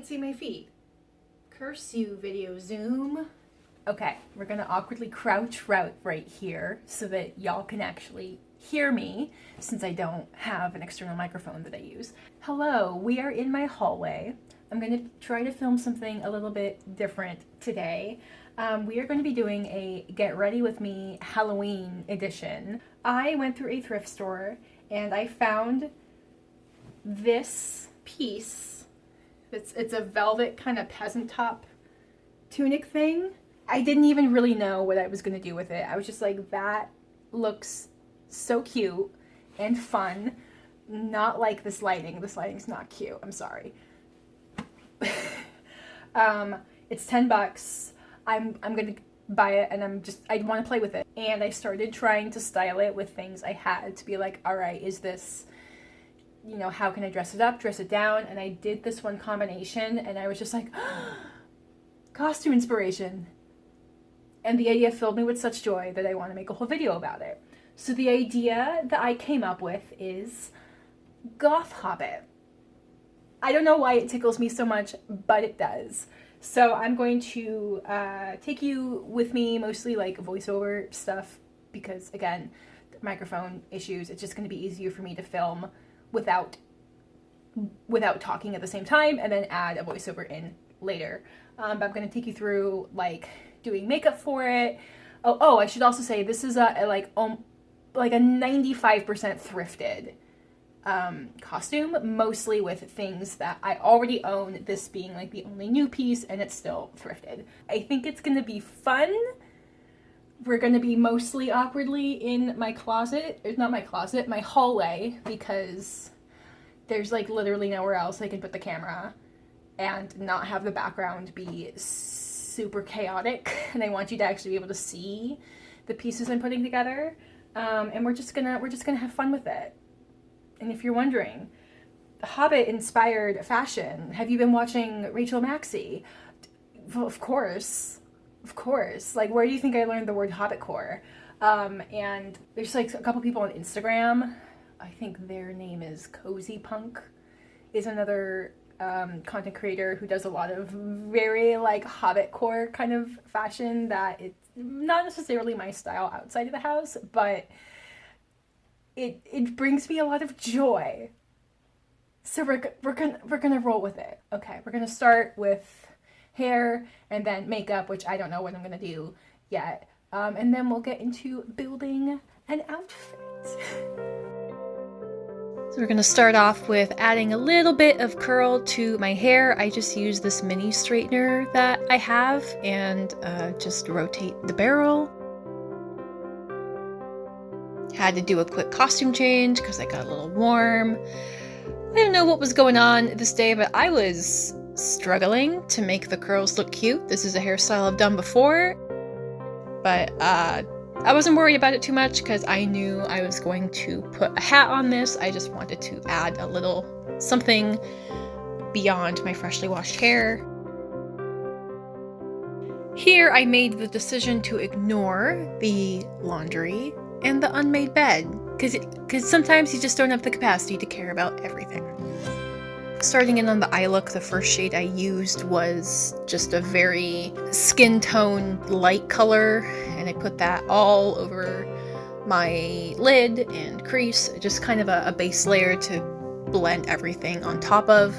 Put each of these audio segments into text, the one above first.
can't see my feet. Curse you, video Zoom. Okay, we're gonna awkwardly crouch right here so that y'all can actually hear me, since I don't have an external microphone that I use. Hello, we are in my hallway. I'm gonna try to film something a little bit different today. We are going to be doing a Get Ready With Me Halloween edition. I went through a thrift store and I found this piece. It's a velvet kind of peasant top tunic thing. I didn't even really know what I was going to do with it. I was just like, that looks so cute and fun. Not like this lighting. This lighting's not cute. I'm sorry. It's $10. I'm going to buy it and I want to play with it. And I started trying to style it with things I had to be like, all right, is this, you know, how can I dress it up, dress it down? And I did this one combination and I was just like, costume inspiration. And the idea filled me with such joy that I want to make a whole video about it. So the idea that I came up with is Goth Hobbit. I don't know why it tickles me so much, but it does. So I'm going to take you with me, mostly like voiceover stuff, because again, microphone issues, it's just going to be easier for me to film without talking at the same time and then add a voiceover in later. But I'm going to take you through like doing makeup for it. Oh, I should also say this is a 95% thrifted costume, mostly with things that I already own, this being like the only new piece, and it's still thrifted. I think it's going to be fun. We're going to be mostly awkwardly in my closet. It's not my closet, my hallway, because there's like literally nowhere else I can put the camera and not have the background be super chaotic. And I want you to actually be able to see the pieces I'm putting together. And we're just gonna have fun with it. And if you're wondering, Hobbit-inspired fashion, have you been watching Rachel Maksy? Of course. Of course. Like, where do you think I learned the word Hobbitcore? And there's like a couple people on Instagram. I think their name is Cozypunk, is another content creator who does a lot of very like Hobbitcore kind of fashion that it's not necessarily my style outside of the house, but it brings me a lot of joy. So we're gonna roll with it. Okay, we're gonna start with hair and then makeup, which I don't know what I'm gonna do yet. And then we'll get into building an outfit. So we're gonna start off with adding a little bit of curl to my hair. I just use this mini straightener that I have and just rotate the barrel. Had to do a quick costume change because I got a little warm. I don't know what was going on this day, but I was struggling to make the curls look cute. This is a hairstyle I've done before, but I wasn't worried about it too much because I knew I was going to put a hat on this. I just wanted to add a little something beyond my freshly washed hair. Here I made the decision to ignore the laundry and the unmade bed, because sometimes you just don't have the capacity to care about everything. Starting in on the eye look, the first shade I used was just a very skin tone light color, and I put that all over my lid and crease, just kind of a base layer to blend everything on top of.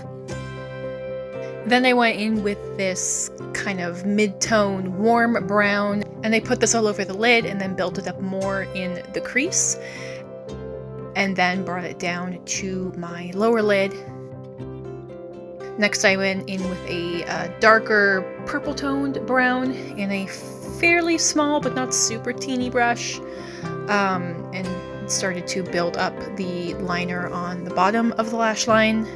Then I went in with this kind of mid-tone warm brown, and I put this all over the lid and then built it up more in the crease, and then brought it down to my lower lid. Next I went in with a darker purple-toned brown in a fairly small but not super teeny brush, and started to build up the liner on the bottom of the lash line.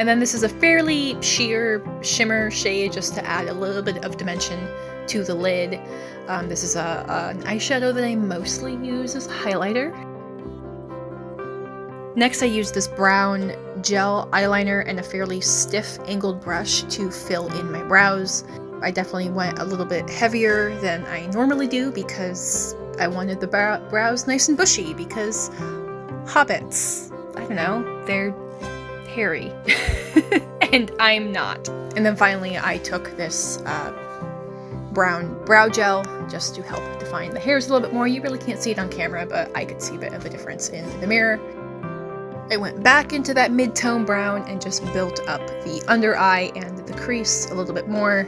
And then this is a fairly sheer shimmer shade just to add a little bit of dimension to the lid. This is an eyeshadow that I mostly use as a highlighter. Next I use this brown gel eyeliner and a fairly stiff angled brush to fill in my brows. I definitely went a little bit heavier than I normally do because I wanted the brows nice and bushy because hobbits, I don't know, they're hairy. And I'm not. And then finally I took this brown brow gel just to help define the hairs a little bit more. You really can't see it on camera, but I could see a bit of a difference in the mirror. I went back into that mid-tone brown and just built up the under eye and the crease a little bit more.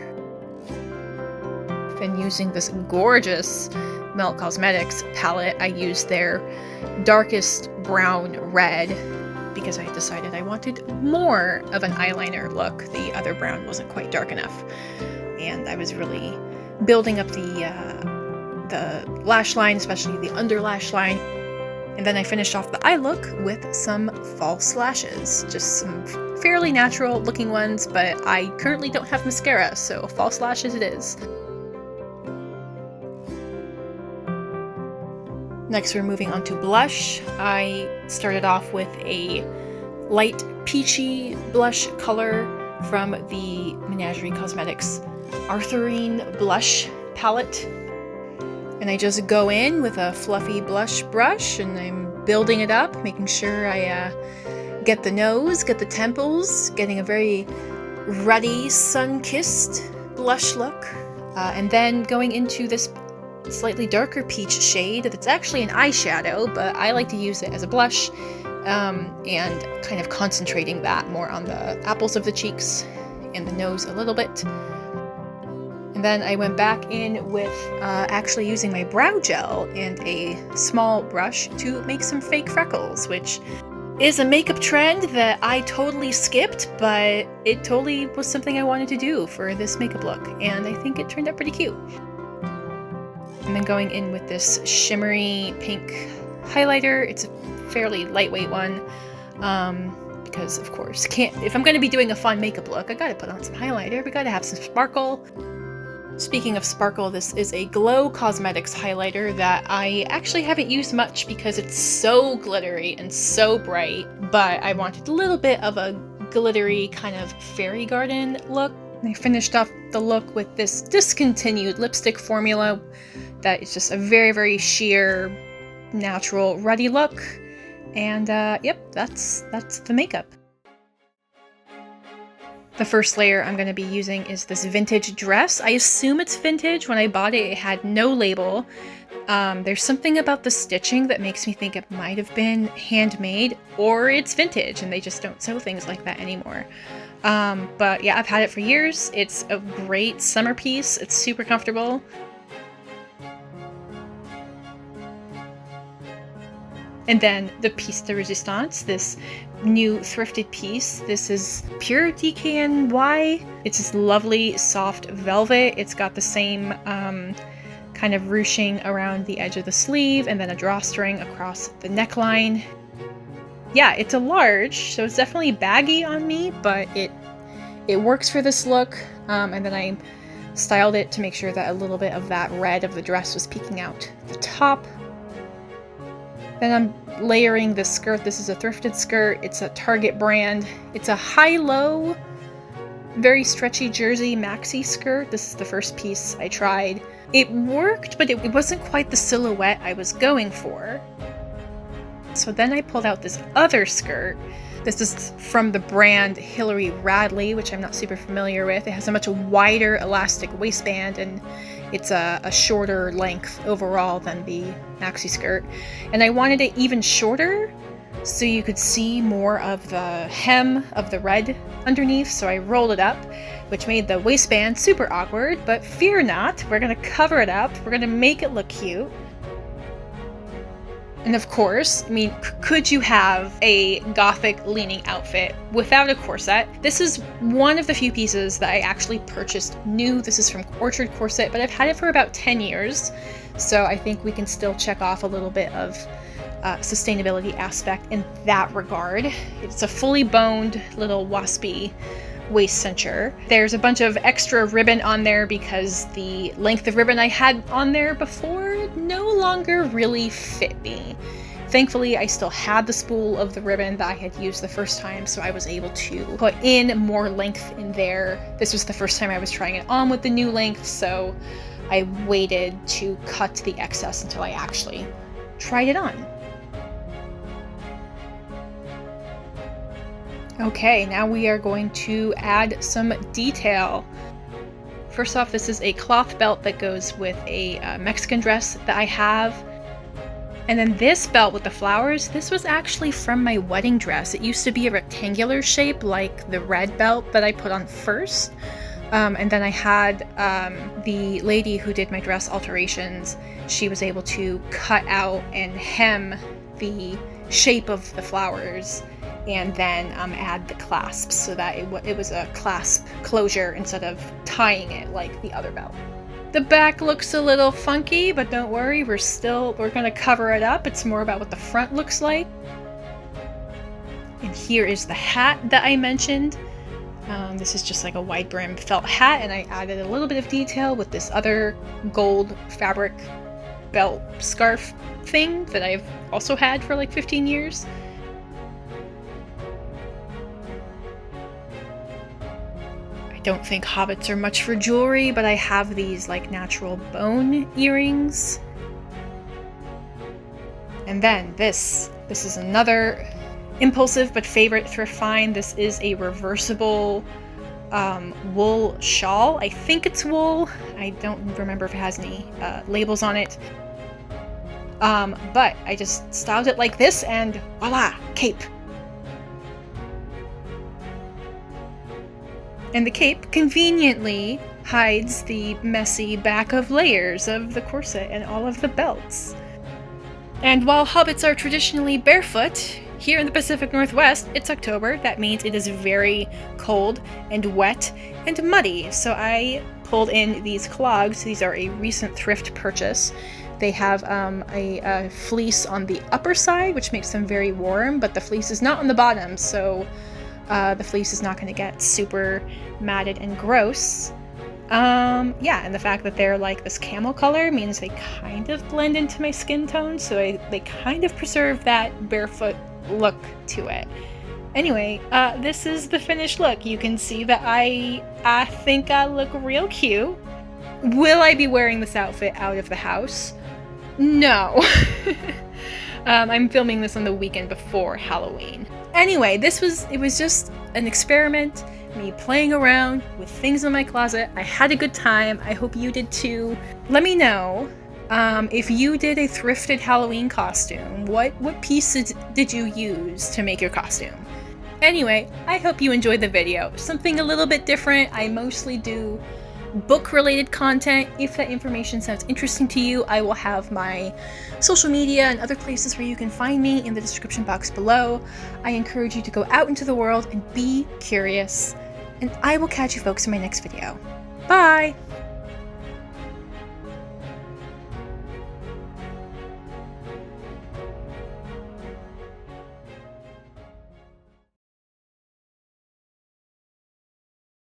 Been using this gorgeous Melt Cosmetics palette. I used their darkest brown red because I decided I wanted more of an eyeliner look. The other brown wasn't quite dark enough. And I was really building up the lash line, especially the under lash line. And then I finished off the eye look with some false lashes. Just some fairly natural looking ones, but I currently don't have mascara, so false lashes it is. Next we're moving on to blush. I started off with a light peachy blush color from the Menagerie Cosmetics Arthurine blush palette. And I just go in with a fluffy blush brush and I'm building it up, making sure I get the nose, get the temples, getting a very ruddy, sun-kissed blush look. And then going into this slightly darker peach shade that's actually an eyeshadow, but I like to use it as a blush, and kind of concentrating that more on the apples of the cheeks and the nose a little bit. And then I went back in with actually using my brow gel and a small brush to make some fake freckles, which is a makeup trend that I totally skipped, but it totally was something I wanted to do for this makeup look, and I think it turned out pretty cute. And then going in with this shimmery pink highlighter. It's a fairly lightweight one, because of course, if I'm going to be doing a fun makeup look, I gotta put on some highlighter, we gotta have some sparkle. Speaking of sparkle, this is a Glow Cosmetics highlighter that I actually haven't used much because it's so glittery and so bright, but I wanted a little bit of a glittery kind of fairy garden look. And I finished off the look with this discontinued lipstick formula that is just a very, very sheer, natural, ruddy look. And yep, that's the makeup. The first layer I'm going to be using is this vintage dress. I assume it's vintage. When I bought it, it had no label. There's something about the stitching that makes me think it might have been handmade or it's vintage and they just don't sew things like that anymore. But yeah, I've had it for years. It's a great summer piece. It's super comfortable. And then the piece de resistance, this new thrifted piece. This is pure DKNY. It's this lovely soft velvet. It's got the same kind of ruching around the edge of the sleeve and then a drawstring across the neckline. Yeah, it's a large, so it's definitely baggy on me, but it works for this look. And then I styled it to make sure that a little bit of that red of the dress was peeking out the top. Then I'm layering this skirt. This is a thrifted skirt. It's a Target brand. It's a high-low, very stretchy jersey maxi skirt. This is the first piece I tried. It worked, but it wasn't quite the silhouette I was going for. So then I pulled out this other skirt. This is from the brand Hillary Radley, which I'm not super familiar with. It has a much wider elastic waistband and it's a shorter length overall than the maxi skirt. And I wanted it even shorter so you could see more of the hem of the red underneath. So I rolled it up, which made the waistband super awkward, but fear not, we're gonna cover it up. We're gonna make it look cute. And of course, I mean, could you have a gothic leaning outfit without a corset? This is one of the few pieces that I actually purchased new. This is from Orchard Corset, but I've had it for about 10 years. So I think we can still check off a little bit of sustainability aspect in that regard. It's a fully boned little waspy waist cincher. There's a bunch of extra ribbon on there because the length of ribbon I had on there before no longer really fit me. Thankfully, I still had the spool of the ribbon that I had used the first time, so I was able to put in more length in there. This was the first time I was trying it on with the new length, so I waited to cut the excess until I actually tried it on. Okay, now we are going to add some detail. First off, this is a cloth belt that goes with a Mexican dress that I have. And then this belt with the flowers, this was actually from my wedding dress. It used to be a rectangular shape like the red belt that I put on first. And then I had the lady who did my dress alterations, she was able to cut out and hem the shape of the flowers and then add the clasps so that it was a clasp closure instead of tying it like the other belt. The back looks a little funky, but don't worry, we're gonna cover it up. It's more about what the front looks like. And here is the hat that I mentioned. This is just like a wide brim felt hat, and I added a little bit of detail with this other gold fabric belt scarf thing that I've also had for like 15 years. I don't think hobbits are much for jewelry, but I have these like natural bone earrings. And then this is another impulsive but favorite thrift find. This is a reversible wool shawl. I think it's wool. I don't remember if it has any labels on it. But I just styled it like this and voila, cape. And the cape conveniently hides the messy back of layers of the corset and all of the belts. And while hobbits are traditionally barefoot, here in the Pacific Northwest, it's October. That means it is very cold and wet and muddy. So I pulled in these clogs. These are a recent thrift purchase. They have a fleece on the upper side, which makes them very warm, but the fleece is not on the bottom, so the fleece is not going to get super matted and gross. Yeah, and the fact that they're like this camel color means they kind of blend into my skin tone, so they kind of preserve that barefoot look to it. Anyway, this is the finished look. You can see that I think I look real cute. Will I be wearing this outfit out of the house? No. I'm filming this on the weekend before Halloween. Anyway, it was just an experiment, me playing around with things in my closet. I had a good time. I hope you did too. Let me know if you did a thrifted Halloween costume. What pieces did you use to make your costume? Anyway, I hope you enjoyed the video. Something a little bit different. I mostly do book-related content. If that information sounds interesting to you, I will have my social media and other places where you can find me in the description box below. I encourage you to go out into the world and be curious. And I will catch you folks in my next video. Bye!